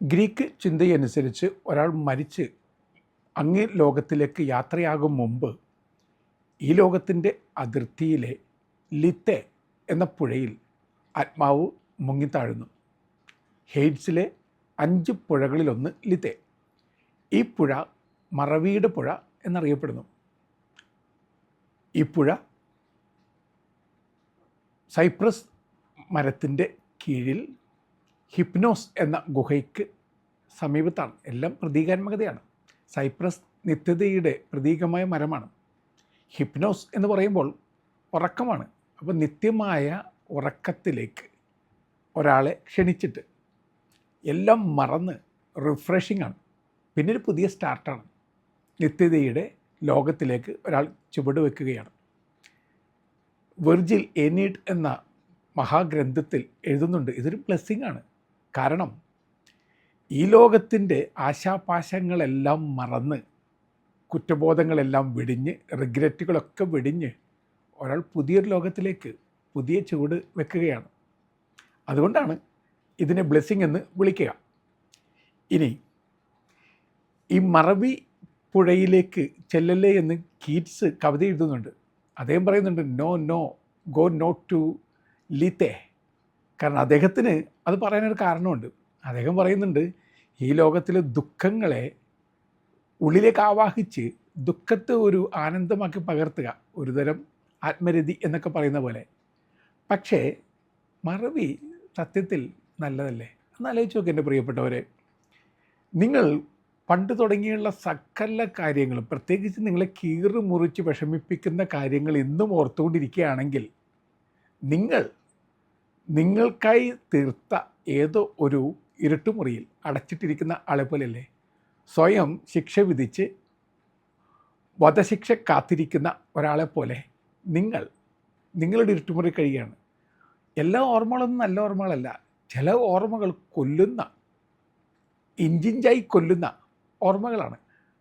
Greek ചിന്തയനുസരിച്ച് ഒരാൾ മരിച്ച് അങ്ങേ ലോകത്തിലേക്ക് യാത്രയാകും മുമ്പ് ഈ ലോകത്തിൻ്റെ അതിർത്തിയിലെ ലിത്തെ എന്ന പുഴയിൽ ആത്മാവ് മുങ്ങിത്താഴുന്നു. ഹെയ്ഡ്സിലെ 5 പുഴകളിലൊന്ന് ലിത്തെ. ഈ പുഴ മറവിയുടെ പുഴ എന്നറിയപ്പെടുന്നു. ഈ പുഴ സൈപ്രസ് മരത്തിൻ്റെ കീഴിൽ ഹിപ്നോസ് എന്ന ഗുഹയ്ക്ക് സമീപത്താണ്. എല്ലാം പ്രതീകാത്മകതയാണ്. സൈപ്രസ് നിത്യതയുടെ പ്രതീകമായ മരമാണ്. ഹിപ്നോസ് എന്ന് പറയുമ്പോൾ ഉറക്കമാണ്. അപ്പോൾ നിത്യമായ ഉറക്കത്തിലേക്ക് ഒരാളെ ക്ഷണിച്ചിട്ട് എല്ലാം മറന്ന് റിഫ്രഷിംഗ് ആണ്. പിന്നെ ഒരു പുതിയ സ്റ്റാർട്ടാണ്. നിത്യതയുടെ ലോകത്തിലേക്ക് ഒരാൾ ചുവട് വെക്കുകയാണ്. വെർജിൽ എനീഡ് എന്ന മഹാഗ്രന്ഥത്തിൽ എഴുതുന്നുണ്ട്, ഇതൊരു ബ്ലെസ്സിങ് ആണ്. കാരണം ഈ ലോകത്തിൻ്റെ ആശാപാശങ്ങളെല്ലാം മറന്ന്, കുറ്റബോധങ്ങളെല്ലാം വെടിഞ്ഞ്, റിഗ്രറ്റുകളൊക്കെ വെടിഞ്ഞ് ഒരാൾ പുതിയൊരു ലോകത്തിലേക്ക് പുതിയ ചുവട് വെക്കുകയാണ്. അതുകൊണ്ടാണ് ഇതിനെ ബ്ലെസ്സിങ് എന്ന് വിളിക്കുക. ഇനി ഈ മറവി പുഴയിലേക്ക് ചെല്ലല്ലേ എന്ന് കീറ്റ്സ് കവിത എഴുതുന്നുണ്ട്. അദ്ദേഹം പറയുന്നുണ്ട് നോ ഗോ നോട്ട് ടു ലിത്തെ. കാരണം അദ്ദേഹത്തിന് അത് പറയാനൊരു കാരണമുണ്ട്. അദ്ദേഹം പറയുന്നുണ്ട് ഈ ലോകത്തിലെ ദുഃഖങ്ങളെ ഉള്ളിലേക്ക് ആവാഹിച്ച് ദുഃഖത്തെ ഒരു ആനന്ദമാക്കി പകർത്തുക, ഒരുതരം ആത്മരതി എന്നൊക്കെ പറയുന്ന പോലെ. പക്ഷേ മറവി സത്യത്തിൽ നല്ലതല്ലേ? എന്നാലോചിച്ച് നോക്ക് എൻ്റെ പ്രിയപ്പെട്ടവരെ. നിങ്ങൾ പണ്ട് തുടങ്ങിയുള്ള സകല കാര്യങ്ങളും, പ്രത്യേകിച്ച് നിങ്ങളെ കീറി മുറിച്ച് വിഷമിപ്പിക്കുന്ന കാര്യങ്ങൾ ഇന്നും ഓർത്തുകൊണ്ടിരിക്കുകയാണെങ്കിൽ നിങ്ങൾക്കായി തീർത്ത ഏതോ ഒരു ഇരുട്ടുമുറിയിൽ അടച്ചിട്ടിരിക്കുന്ന ആളെ പോലെയല്ലേ? സ്വയം ശിക്ഷ വിധിച്ച് വധശിക്ഷ കാത്തിരിക്കുന്ന ഒരാളെ പോലെ നിങ്ങളുടെ ഇരുട്ടുമുറി കഴിയുകയാണ്. എല്ലാ ഓർമ്മകളൊന്നും നല്ല ഓർമ്മകളല്ല. ചില ഓർമ്മകൾ കൊല്ലുന്ന, ഇഞ്ചിഞ്ചായി കൊല്ലുന്ന ഓർമ്മകളാണ്.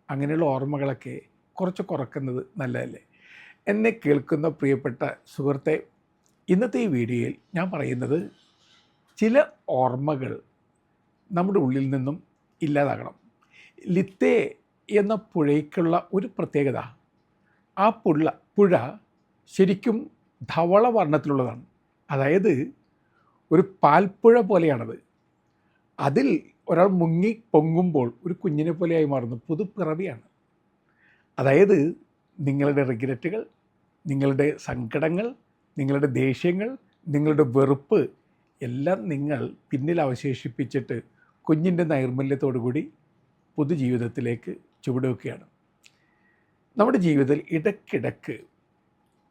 അങ്ങനെയുള്ള ഓർമ്മകളൊക്കെ കുറച്ച് കുറക്കുന്നത് നല്ലതല്ലേ? എന്നെ കേൾക്കുന്ന പ്രിയപ്പെട്ട സുഹൃത്തെ, ഇന്നത്തെ ഈ വീഡിയോയിൽ ഞാൻ പറയുന്നത് ചില ഓർമ്മകൾ നമ്മുടെ ഉള്ളിൽ നിന്നും ഇല്ലാതാകണം. ലിത്തെ എന്ന പുഴയ്ക്കുള്ള ഒരു പ്രത്യേകത, ആ പുഴ ശരിക്കും ധവള വർണ്ണത്തിലുള്ളതാണ്. അതായത് ഒരു പാൽപ്പുഴ പോലെയാണത്. അതിൽ ഒരാൾ മുങ്ങി പൊങ്ങുമ്പോൾ ഒരു കുഞ്ഞിനെ പോലെയായി മാറുന്നു. പുതുപ്പിറവിയാണ്. അതായത് നിങ്ങളുടെ റിഗ്രറ്റുകൾ, നിങ്ങളുടെ സങ്കടങ്ങൾ, നിങ്ങളുടെ ദേഷ്യങ്ങൾ, നിങ്ങളുടെ വെറുപ്പ് എല്ലാം നിങ്ങൾ പിന്നിൽ അവശേഷിപ്പിച്ചിട്ട് കുഞ്ഞിൻ്റെ നൈർമല്യത്തോടു കൂടി പുതുജീവിതത്തിലേക്ക് ചുവടുവെക്കുകയാണ്. നമ്മുടെ ജീവിതത്തിൽ ഇടയ്ക്കിടയ്ക്ക്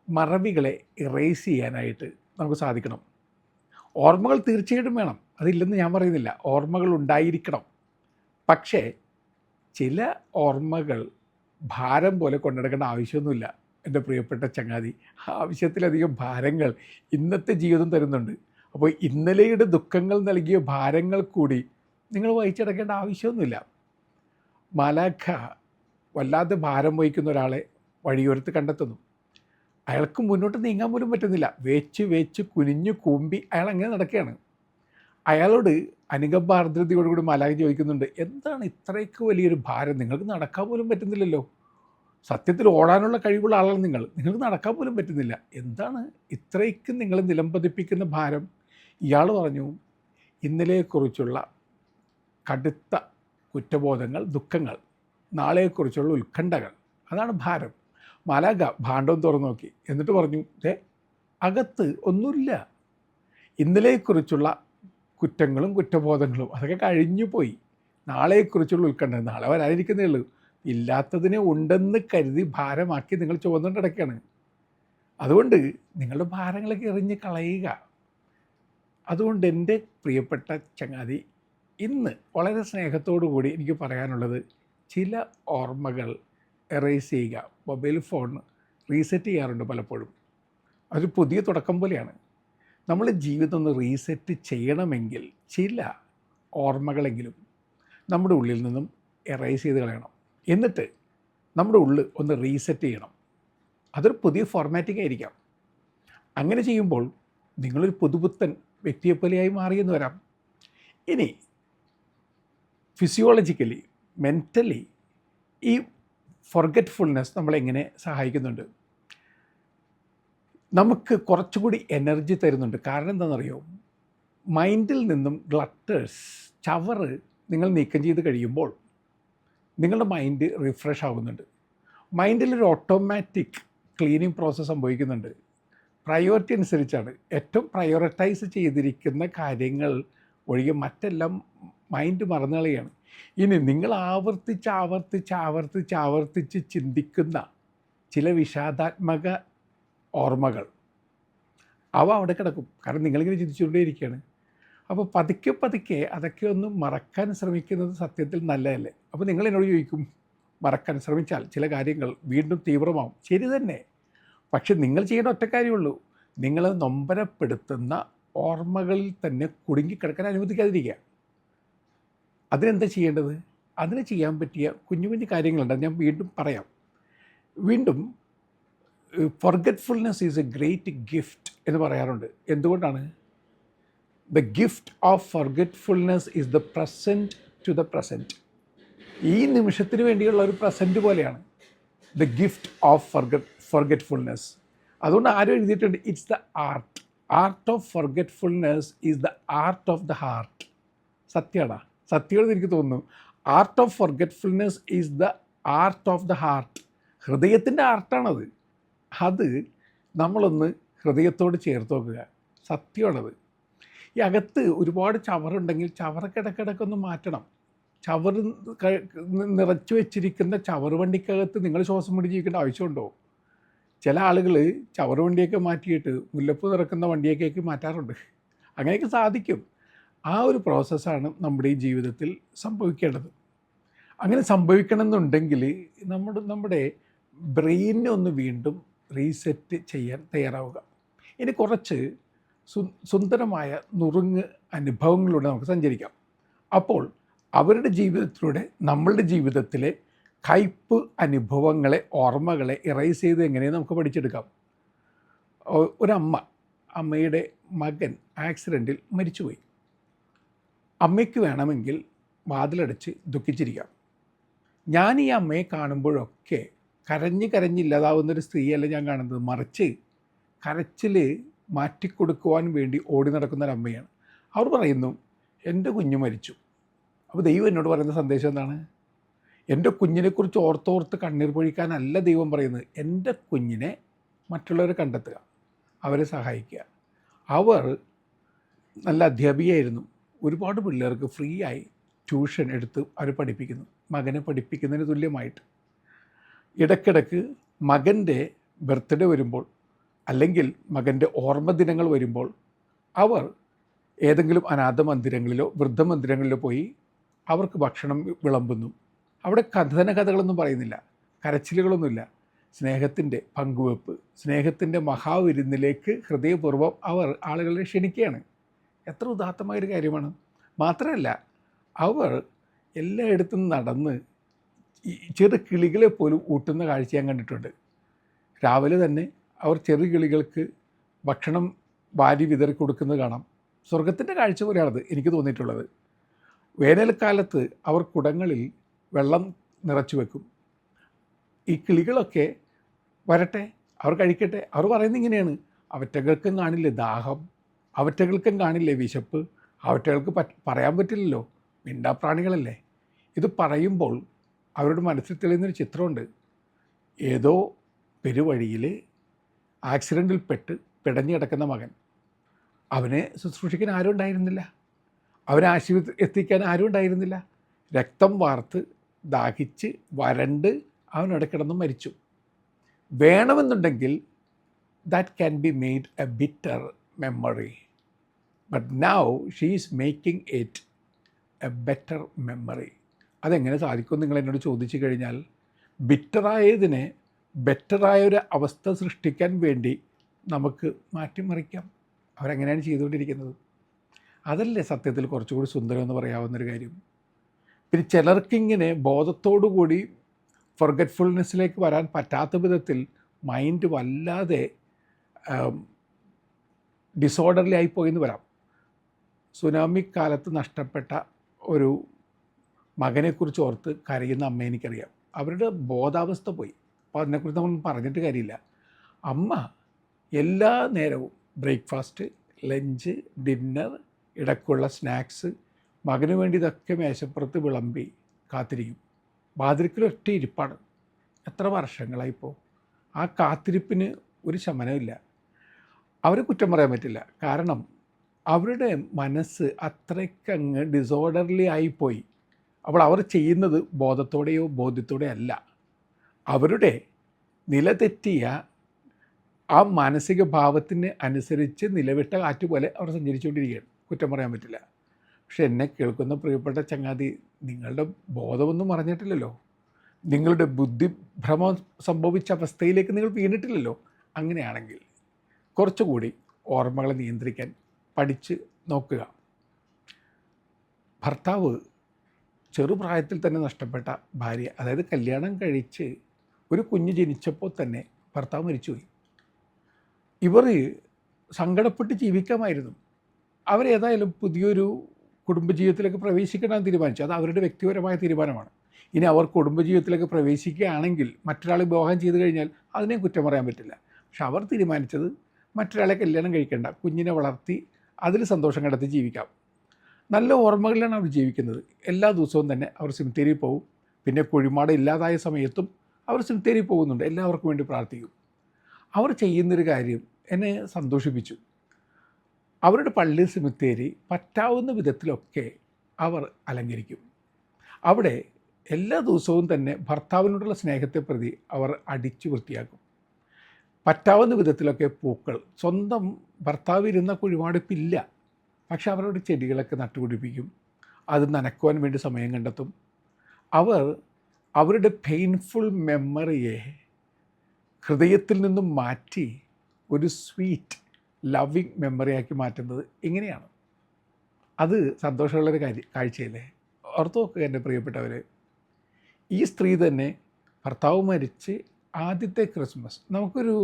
മറവികളെ ഇറേസ് ചെയ്യാനായിട്ട് നമുക്ക് സാധിക്കണം. ഓർമ്മകൾ തീർച്ചയായിട്ടും വേണം, അതില്ലെന്ന് ഞാൻ പറയുന്നില്ല. ഓർമ്മകൾ ഉണ്ടായിരിക്കണം. പക്ഷേ ചില ഓർമ്മകൾ ഭാരം പോലെ കൊണ്ടുനടക്കേണ്ട ആവശ്യമൊന്നുമില്ല എൻ്റെ പ്രിയപ്പെട്ട ചങ്ങാതി. ആവശ്യത്തിലധികം ഭാരങ്ങൾ ഇന്നത്തെ ജീവിതം തരുന്നുണ്ട്. അപ്പോൾ ഇന്നലെയുടെ ദുഃഖങ്ങൾ നൽകിയ ഭാരങ്ങൾ കൂടി നിങ്ങൾ വഹിച്ചടക്കേണ്ട ആവശ്യമൊന്നുമില്ല. മാലാഖ വല്ലാതെ ഭാരം വഹിക്കുന്ന ഒരാളെ വഴിയോരത്ത് കണ്ടെത്തുന്നു. അയാൾക്ക് മുന്നോട്ട് നീങ്ങാൻ പോലും പറ്റുന്നില്ല. വേച്ച് കുനിഞ്ഞു കൂമ്പി അയാൾ അങ്ങനെ നടക്കുകയാണ്. അയാളോട് അനുകമ്പാർദ്രതയോടുകൂടി മാലാഖ ചോദിക്കുന്നുണ്ട്, എന്താണ് ഇത്രയ്ക്ക് വലിയൊരു ഭാരം? നിങ്ങൾക്ക് നടക്കാൻ പോലും പറ്റുന്നില്ലല്ലോ. സത്യത്തിൽ ഓടാനുള്ള കഴിവുള്ള ആളാണ് നിങ്ങൾക്ക് നടക്കാൻ പോലും പറ്റുന്നില്ല. എന്താണ് ഇത്രയ്ക്ക് നിങ്ങൾ നിലംപതിപ്പിക്കുന്ന ഭാരം? ഇയാൾ പറഞ്ഞു, ഇന്നലെയെക്കുറിച്ചുള്ള കടുത്ത കുറ്റബോധങ്ങൾ, ദുഃഖങ്ങൾ, നാളെയെക്കുറിച്ചുള്ള ഉത്കണ്ഠകൾ, അതാണ് ഭാരം. മാലാഖ ഭാണ്ഡം തുറന്നു നോക്കി, എന്നിട്ട് പറഞ്ഞു, അകത്ത് ഒന്നുമില്ല. ഇന്നലെയെക്കുറിച്ചുള്ള കുറ്റങ്ങളും കുറ്റബോധങ്ങളും അതൊക്കെ കഴിഞ്ഞു പോയി. നാളെയെക്കുറിച്ചുള്ള ഉത്കണ്ഠ, നാളെ വരാനിരിക്കുന്നേ ഉള്ളൂ. ഇല്ലാത്തതിനെ ഉണ്ടെന്ന് കരുതി ഭാരമാക്കി നിങ്ങൾ ചുവന്നുകൊണ്ട് കിടക്കുകയാണ്. അതുകൊണ്ട് നിങ്ങളുടെ ഭാരങ്ങളൊക്കെ എറിഞ്ഞ് കളയുക. അതുകൊണ്ട് എൻ്റെ പ്രിയപ്പെട്ട ചങ്ങാതി, ഇന്ന് വളരെ സ്നേഹത്തോടു കൂടി എനിക്ക് പറയാനുള്ളത്, ചില ഓർമ്മകൾ എറേസ് ചെയ്യുക. മൊബൈൽ ഫോൺ റീസെറ്റ് ചെയ്യാറുണ്ട് പലപ്പോഴും. അതൊരു പുതിയ തുടക്കം പോലെയാണ്. നമ്മൾ ജീവിതം ഒന്ന് റീസെറ്റ് ചെയ്യണമെങ്കിൽ ചില ഓർമ്മകളെങ്കിലും നമ്മുടെ ഉള്ളിൽ നിന്നും എറേസ് ചെയ്ത് കളയണം. എന്നിട്ട് നമ്മുടെ ഉള്ളിൽ ഒന്ന് റീസെറ്റ് ചെയ്യണം. അതൊരു പുതിയ ഫോർമാറ്റിംഗ് ആയിരിക്കാം. അങ്ങനെ ചെയ്യുമ്പോൾ നിങ്ങളൊരു പുതുപുത്തൻ വ്യക്തിയെപ്പോലെയായി മാറിയെന്ന് വരാം. ഇനി ഫിസിയോളജിക്കലി, മെൻ്റലി ഈ ഫൊർഗെറ്റ്ഫുൾനെസ് നമ്മളെങ്ങനെ സഹായിക്കുന്നുണ്ട്? നമുക്ക് കുറച്ചുകൂടി എനർജി തരുന്നുണ്ട്. കാരണം എന്താണെന്നറിയോ? മൈൻഡിൽ നിന്നും ഗ്ലട്ടേഴ്സ്, ചവറ് നിങ്ങൾ നീക്കം ചെയ്ത് കഴിയുമ്പോൾ നിങ്ങളുടെ മൈൻഡ് റിഫ്രഷ് ആകുന്നുണ്ട്. മൈൻഡിലൊരു ഓട്ടോമാറ്റിക് ക്ലീനിങ് പ്രോസസ്സ് സംഭവിക്കുന്നുണ്ട്. പ്രയോറിറ്റി അനുസരിച്ചാണ്. ഏറ്റവും പ്രയോറിറ്റൈസ് ചെയ്തിരിക്കുന്ന കാര്യങ്ങൾ ഒഴികെ മറ്റെല്ലാം മൈൻഡ് മറന്നു കളയാണ്. ഇനി നിങ്ങൾ ആവർത്തിച്ച് ചിന്തിക്കുന്ന ചില വിഷാദാത്മക ഓർമ്മകൾ, അവ അവിടെ കിടക്കും. കാരണം നിങ്ങളിങ്ങനെ ചിന്തിച്ചുകൊണ്ടേയിരിക്കുകയാണ്. അപ്പോൾ പതുക്കെ അതൊക്കെ ഒന്ന് മറക്കാൻ ശ്രമിക്കുന്നത് സത്യത്തിൽ നല്ലതല്ലേ? അപ്പോൾ നിങ്ങൾ എന്നോട് ചോദിക്കും, മറക്കാൻ ശ്രമിച്ചാൽ ചില കാര്യങ്ങൾ വീണ്ടും തീവ്രമാവും. ശരി തന്നെ. പക്ഷെ നിങ്ങൾ ചെയ്യേണ്ട ഒറ്റ കാര്യമുള്ളൂ, നിങ്ങൾ നൊമ്പരപ്പെടുത്തുന്ന ഓർമ്മകളിൽ തന്നെ കുടുങ്ങിക്കിടക്കാൻ അനുവദിക്കാതിരിക്കുക. അതിനെന്താ ചെയ്യേണ്ടത്? അതിന് ചെയ്യാൻ പറ്റിയ കുഞ്ഞു കുഞ്ഞു കാര്യങ്ങളുണ്ട്. ഞാൻ വീണ്ടും പറയാം. വീണ്ടും forgetfulness is a great gift എന്ന് പറയാറുണ്ട്. എന്തുകൊണ്ടാണ്? The gift of forgetfulness is the present to the present. ഈ നിമിഷത്തിന് വേണ്ടിയുള്ള ഒരു പ്രസൻറ്റ് പോലെയാണ് ദ ഗിഫ്റ്റ് ഓഫ് ഫൊർഗെറ്റ്ഫുൾനെസ്. അതുകൊണ്ട് ആരും എഴുതിയിട്ടുണ്ട്, it's the art of forgetfulness is the art of the heart. സത്യമാണ്, സത്യമാണെന്ന് എനിക്ക് തോന്നുന്നു. Art of forgetfulness is the art of the heart. ഹൃദയത്തിൻ്റെ ആർട്ടാണത്. അത് നമ്മളൊന്ന് ഹൃദയത്തോട് ചേർത്ത് നോക്കുക. സത്യമാണത്. ഈ അകത്ത് ഒരുപാട് ചവറുണ്ടെങ്കിൽ ചവറൊക്കെ ഇടയ്ക്കിടയ്ക്കൊന്ന് മാറ്റണം. ചവറ് നിറച്ചു വെച്ചിരിക്കുന്ന ചവറ് വണ്ടിക്കകത്ത് നിങ്ങൾ ശ്വാസം പിടിച്ചിരിക്കേണ്ട ആവശ്യമുണ്ടോ? ചില ആളുകൾ ചവറ് വണ്ടിയൊക്കെ മാറ്റിയിട്ട് മുല്ലപ്പൂ നിറക്കുന്ന വണ്ടിയൊക്കെ മാറ്റാറുണ്ട്. അങ്ങനെയൊക്കെ സാധിക്കും. ആ ഒരു പ്രോസസ്സാണ് നമ്മുടെ ഈ ജീവിതത്തിൽ സംഭവിക്കേണ്ടത്. അങ്ങനെ സംഭവിക്കണമെന്നുണ്ടെങ്കിൽ നമ്മുടെ ബ്രെയിനെ ഒന്ന് വീണ്ടും റീസെറ്റ് ചെയ്യാൻ തയ്യാറാവുക. ഇനി കുറച്ച് സുന്ദരമായ നുറുങ്ങ് അനുഭവങ്ങളിലൂടെ നമുക്ക് സഞ്ചരിക്കാം. അപ്പോൾ അവരുടെ ജീവിതത്തിലൂടെ നമ്മളുടെ ജീവിതത്തിലെ കയ്പ് അനുഭവങ്ങളെ, ഓർമ്മകളെ ഇറേസ് ചെയ്ത് എങ്ങനെയാണ് നമുക്ക് പഠിച്ചെടുക്കാം. അമ്മയുടെ മകൻ ആക്സിഡൻറ്റിൽ മരിച്ചുപോയി. അമ്മയ്ക്ക് വേണമെങ്കിൽ വാതിലടച്ച് ദുഃഖിച്ചിരിക്കാം. ഞാൻ ഈ അമ്മയെ കാണുമ്പോഴൊക്കെ കരഞ്ഞില്ലാതാവുന്നൊരു സ്ത്രീയല്ല ഞാൻ കാണുന്നത്. മറിച്ച് കരച്ചിൽ മാറ്റിക്കൊടുക്കുവാൻ വേണ്ടി ഓടി നടക്കുന്നൊരമ്മയാണ്. അവർ പറയുന്നു, എൻ്റെ കുഞ്ഞ് മരിച്ചു. അപ്പോൾ ദൈവം എന്നോട് പറയുന്ന സന്ദേശം എന്താണ്? എൻ്റെ കുഞ്ഞിനെക്കുറിച്ച് ഓർത്തോർത്ത് കണ്ണീർ പൊഴിക്കാനല്ല ദൈവം പറയുന്നത്. എൻ്റെ കുഞ്ഞിനെ മറ്റുള്ളവരെ കണ്ടെത്തുക, അവരെ സഹായിക്കുക. അവർ നല്ല അധ്യാപികയായിരുന്നു. ഒരുപാട് പിള്ളേർക്ക് ഫ്രീ ആയി ട്യൂഷൻ എടുത്ത് അവർ പഠിപ്പിക്കുന്നു, മകനെ പഠിപ്പിക്കുന്നതിന് തുല്യമായിട്ട്. ഇടയ്ക്കിടയ്ക്ക് മകൻ്റെ ബർത്ത്ഡേ വരുമ്പോൾ അല്ലെങ്കിൽ മകൻ്റെ ഓർമ്മ ദിനങ്ങൾ വരുമ്പോൾ അവർ ഏതെങ്കിലും അനാഥ മന്ദിരങ്ങളിലോ വൃദ്ധമന്ദിരങ്ങളിലോ പോയി അവർക്ക് ഭക്ഷണം വിളമ്പുന്നു. അവിടെ കഥകളൊന്നും പറയുന്നില്ല, കരച്ചിലുകളൊന്നുമില്ല. സ്നേഹത്തിൻ്റെ പങ്കുവെപ്പ്, സ്നേഹത്തിൻ്റെ മഹാവിരുന്നിലേക്ക് ഹൃദയപൂർവ്വം അവർ ആളുകളെ ക്ഷണിക്കുകയാണ്. എത്ര ഉദാത്തമായൊരു കാര്യമാണ്. മാത്രമല്ല, അവർ എല്ലായിടത്തും നടന്ന് ഈ ചെറു കിളികളെ പോലും ഊട്ടുന്ന കാഴ്ച ഞാൻ കണ്ടിട്ടുണ്ട്. രാവിലെ തന്നെ അവർ ചെറു കിളികൾക്ക് ഭക്ഷണം വാരി വിതറി കൊടുക്കുന്നത് കാണാം. സ്വർഗത്തിൻ്റെ കാഴ്ച പോലെയാണത് എനിക്ക് തോന്നിയിട്ടുള്ളത്. വേനൽക്കാലത്ത് അവർ കുടങ്ങളിൽ വെള്ളം നിറച്ചു വെക്കും. ഈ കിളികളൊക്കെ വരട്ടെ, അവർ കഴിക്കട്ടെ. അവർ പറയുന്നത് ഇങ്ങനെയാണ്, അവറ്റകൾക്കും കാണില്ലേ ദാഹം, അവറ്റകൾക്കും കാണില്ലേ വിശപ്പ്, അവറ്റകൾക്ക് പറയാൻ പറ്റില്ലല്ലോ, മിണ്ടാപ്രാണികളല്ലേ. ഇത് പറയുമ്പോൾ അവരുടെ മനസ്സിൽ തെളിയുന്നൊരു ചിത്രമുണ്ട്. ഏതോ പെരുവഴിയിൽ ആക്സിഡൻറ്റിൽപ്പെട്ട് പിടഞ്ഞു കിടക്കുന്ന മകൻ. അവനെ ശുശ്രൂഷിക്കാൻ ആരും ഉണ്ടായിരുന്നില്ല, അവനെ ആശുപത്രി എത്തിക്കാൻ ആരും ഉണ്ടായിരുന്നില്ല. രക്തം വാർത്ത് ദാഹിച്ച് വരണ്ട് അവനവിടെ കിടന്ന് മരിച്ചു. വേണമെന്നുണ്ടെങ്കിൽ that can be made A bitter memory, but now she is making it A better memory. അതെങ്ങനെ സാധിക്കും നിങ്ങൾ എന്നോട് ചോദിച്ചു കഴിഞ്ഞാൽ, ബിറ്ററായതിനെ ബെറ്ററായൊരു അവസ്ഥ സൃഷ്ടിക്കാൻ വേണ്ടി നമുക്ക് മാറ്റിമറിക്കാം. അവരെങ്ങനെയാണ് ചെയ്തുകൊണ്ടിരിക്കുന്നത്? അതല്ലേ സത്യത്തിൽ കുറച്ചുകൂടി സുന്ദരം എന്ന് പറയാവുന്നൊരു കാര്യം. പിന്നെ ചിലർക്കിങ്ങനെ ബോധത്തോടു കൂടി ഫൊർഗെറ്റ്ഫുൾനെസ്സിലേക്ക് വരാൻ പറ്റാത്ത വിധത്തിൽ മൈൻഡ് വല്ലാതെ ഡിസോർഡർലി ആയിപ്പോയെന്ന് വരാം. സുനാമി കാലത്ത് നഷ്ടപ്പെട്ട ഒരു മകനെക്കുറിച്ച് ഓർത്ത് കരയുന്ന അമ്മ എനിക്കറിയാം. അവരുടെ ബോധാവസ്ഥ പോയി. അപ്പോൾ അതിനെക്കുറിച്ച് നമ്മൾ പറഞ്ഞിട്ട് കാര്യമില്ല. അമ്മ എല്ലാ നേരവും ബ്രേക്ക്ഫാസ്റ്റ്, ലഞ്ച്, ഡിന്നർ, ഇടയ്ക്കുള്ള സ്നാക്സ് മകന് വേണ്ടി ഇതൊക്കെ മേശപ്പുറത്ത് വിളമ്പി കാത്തിരിക്കും. വാതിൽക്കൽ ഒറ്റ ഇരിപ്പാണ്. എത്ര വർഷങ്ങളായിപ്പോൾ. ആ കാത്തിരിപ്പിന് ഒരു ശമനമില്ല. അവരെ കുറ്റം പറയാൻ പറ്റില്ല. കാരണം അവരുടെ മനസ്സ് അത്രയ്ക്കങ്ങ് ഡിസോർഡർലി ആയിപ്പോയി. അപ്പോൾ അവർ ചെയ്യുന്നത് ബോധത്തോടെയോ ബോധ്യത്തോടെയോ അല്ല. അവരുടെ നിലതെറ്റിയ ആ മാനസിക ഭാവത്തിന് അനുസരിച്ച് നിലവിട്ട കാറ്റ് പോലെ അവർ സഞ്ചരിച്ചുകൊണ്ടിരിക്കുകയാണ്. കുറ്റം പറയാൻ പറ്റില്ല. പക്ഷെ എന്നെ കേൾക്കുന്ന പ്രിയപ്പെട്ട ചങ്ങാതി, നിങ്ങളുടെ ബോധമൊന്നും മറഞ്ഞിട്ടില്ലല്ലോ. നിങ്ങളുടെ ബുദ്ധിഭ്രമം സംഭവിച്ച അവസ്ഥയിലേക്ക് നിങ്ങൾ വീണിട്ടില്ലല്ലോ. അങ്ങനെയാണെങ്കിൽ കുറച്ചുകൂടി ഓർമ്മകളെ നിയന്ത്രിക്കാൻ പഠിച്ച് നോക്കുക. ഭർത്താവ് ചെറുപ്രായത്തിൽ തന്നെ നഷ്ടപ്പെട്ട ഭാര്യ, അതായത് കല്യാണം കഴിച്ച് ഒരു കുഞ്ഞ് ജനിച്ചപ്പോൾ തന്നെ ഭർത്താവ് മരിച്ചുപോയി. ഇവർ സങ്കടപ്പെട്ട് ജീവിക്കാമായിരുന്നു. അവരേതായാലും പുതിയൊരു കുടുംബജീവിതത്തിലേക്ക് പ്രവേശിക്കണമെന്ന് തീരുമാനിച്ചു. അത് അവരുടെ വ്യക്തിപരമായ തീരുമാനമാണ്. ഇനി അവർ കുടുംബജീവിതത്തിലേക്ക് പ്രവേശിക്കുകയാണെങ്കിൽ മറ്റൊരാളെ വിവാഹം ചെയ്തു കഴിഞ്ഞാൽ അതിനെയും കുറ്റം പറയാൻ പറ്റില്ല. പക്ഷെ അവർ തീരുമാനിച്ചത് മറ്റൊരാളെ കല്യാണം കഴിക്കേണ്ട, കുഞ്ഞിനെ വളർത്തി അതിൽ സന്തോഷം കണ്ടെത്തി ജീവിക്കാം. നല്ല ഓർമ്മകളിലാണ് അവർ ജീവിക്കുന്നത്. എല്ലാ ദിവസവും തന്നെ അവർ സിമിത്തേരിയിൽ പോകും. പിന്നെ കുഴിമാട ഇല്ലാതായ സമയത്തും അവർ സിമിത്തേരിയിൽ പോകുന്നുണ്ട്. എല്ലാവർക്കും വേണ്ടി പ്രാർത്ഥിക്കും. അവർ ചെയ്യുന്നൊരു കാര്യം എന്നെ സന്തോഷിപ്പിച്ചു. അവരുടെ പള്ളി സിമിത്തേരി പറ്റാവുന്ന വിധത്തിലൊക്കെ അവർ അലങ്കരിക്കും. അവിടെ എല്ലാ ദിവസവും തന്നെ ഭർത്താവിനോടുള്ള സ്നേഹത്തെ പ്രതി അവർ അടിച്ചു വൃത്തിയാക്കും. പറ്റാവുന്ന വിധത്തിലൊക്കെ പൂക്കൾ, സ്വന്തം ഭർത്താവ് ഇരുന്ന കുഴിമാടിപ്പില്ല, പക്ഷെ അവരുടെ ചെടികളൊക്കെ നട്ടുപിടിപ്പിക്കും. അത് നനയ്ക്കുവാൻ വേണ്ടി സമയം കണ്ടെത്തും. അവർ അവരുടെ പെയിൻഫുൾ മെമ്മറിയെ ഹൃദയത്തിൽ നിന്നും മാറ്റി ഒരു സ്വീറ്റ് ലവിങ് മെമ്മറിയാക്കി മാറ്റുന്നത് ഇങ്ങനെയാണ്. അത് സന്തോഷമുള്ളൊരു കാഴ്ചയല്ലേ? ഓർത്ത് നോക്കുക എൻ്റെ പ്രിയപ്പെട്ടവർ. ഈ സ്ത്രീ തന്നെ ഭർത്താവ് മരിച്ച് ആദ്യത്തെ ക്രിസ്മസ്, നമുക്കൊരു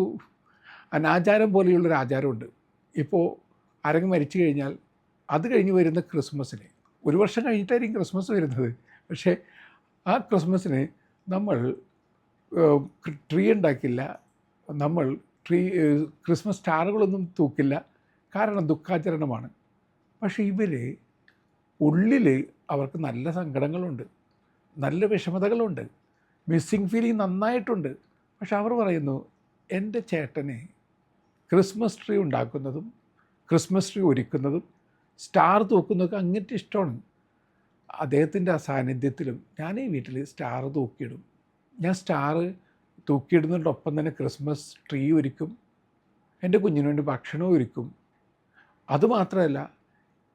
അനാചാരം പോലെയുള്ളൊരു ആചാരമുണ്ട്. ഇപ്പോൾ ആരെങ്കിലും മരിച്ചു കഴിഞ്ഞാൽ അത് കഴിഞ്ഞ് വരുന്ന ക്രിസ്മസിന്, ഒരു വർഷം കഴിഞ്ഞിട്ടായിരിക്കും ക്രിസ്മസ് വരുന്നത്, പക്ഷേ ആ ക്രിസ്മസിന് നമ്മൾ ട്രീ ഉണ്ടാക്കില്ല, നമ്മൾ ക്രിസ്മസ് സ്റ്റാറുകളൊന്നും തൂക്കില്ല. കാരണം ദുഃഖാചരണമാണ്. പക്ഷേ ഇവർ ഉള്ളിൽ അവർക്ക് നല്ല സങ്കടങ്ങളുണ്ട്, നല്ല വിഷമതകളുണ്ട്, മിസ്സിങ് ഫീലിംഗ് നന്നായിട്ടുണ്ട്. പക്ഷെ അവർ പറയുന്നു, എൻ്റെ ചേട്ടനെ ക്രിസ്മസ് ട്രീ ഉണ്ടാക്കുന്നതും ക്രിസ്മസ് ട്രീ ഒരുക്കുന്നതും സ്റ്റാർ തൂക്കുന്നതൊക്കെ അങ്ങനത്തെ ഇഷ്ടമാണ്. അദ്ദേഹത്തിൻ്റെ ആ സാന്നിധ്യത്തിലും ഞാൻ ഈ വീട്ടിൽ സ്റ്റാർ തൂക്കിയിടും. ഞാൻ സ്റ്റാർ തൂക്കിയിടുന്നതിനോടൊപ്പം തന്നെ ക്രിസ്മസ് ട്രീ ഒരുക്കും, എൻ്റെ കുഞ്ഞിന് വേണ്ടി ഭക്ഷണവും ഒരുക്കും. അതുമാത്രമല്ല,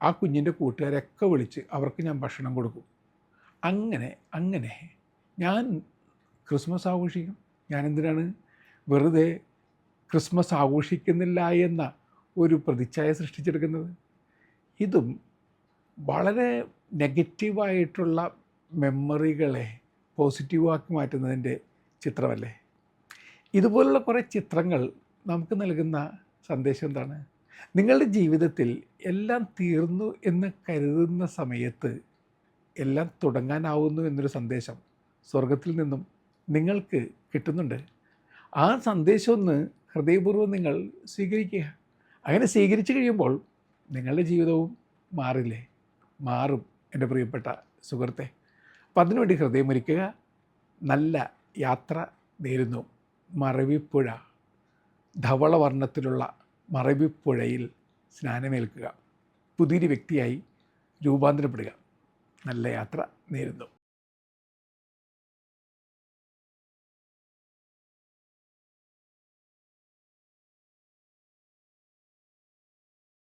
ആ കുഞ്ഞിൻ്റെ കൂട്ടുകാരൊക്കെ വിളിച്ച് അവർക്ക് ഞാൻ ഭക്ഷണം കൊടുക്കും. അങ്ങനെ ഞാൻ ക്രിസ്മസ് ആഘോഷിക്കും. ഞാനെന്തിനാണ് വെറുതെ ക്രിസ്മസ് ആഘോഷിക്കുന്നില്ല എന്ന ഒരു പ്രതിച്ഛായ സൃഷ്ടിച്ചെടുക്കുന്നത്? ഇതും വളരെ നെഗറ്റീവായിട്ടുള്ള മെമ്മറികളെ പോസിറ്റീവാക്കി മാറ്റുന്നതിൻ്റെ ചിത്രമല്ലേ? ഇതുപോലുള്ള കുറേ ചിത്രങ്ങൾ നമുക്ക് നൽകുന്ന സന്ദേശം എന്താണ്? നിങ്ങളുടെ ജീവിതത്തിൽ എല്ലാം തീർന്നു എന്ന് കരുതുന്ന സമയത്ത് എല്ലാം തുടങ്ങാനാവുന്നു എന്നൊരു സന്ദേശം സ്വർഗത്തിൽ നിന്നും നിങ്ങൾക്ക് കിട്ടുന്നുണ്ട്. ആ സന്ദേശം ഒന്ന് ഹൃദയപൂർവ്വം നിങ്ങൾ സ്വീകരിക്കുക. അങ്ങനെ സ്വീകരിച്ചു കഴിയുമ്പോൾ നിങ്ങളുടെ ജീവിതവും മാറില്ലേ? മാറും എൻ്റെ പ്രിയപ്പെട്ട സുഹൃത്തെ. അപ്പം അതിനുവേണ്ടി ഹൃദയമൊരുക്കുക. നല്ല യാത്ര നേരുന്നു. മറവിപ്പുഴ, ധവളവർണ്ണത്തിലുള്ള മറവിപ്പുഴയിൽ സ്നാനമേൽക്കുക. പുതിയൊരു വ്യക്തിയായി രൂപാന്തരപ്പെടുക. നല്ല യാത്ര നേരുന്നു.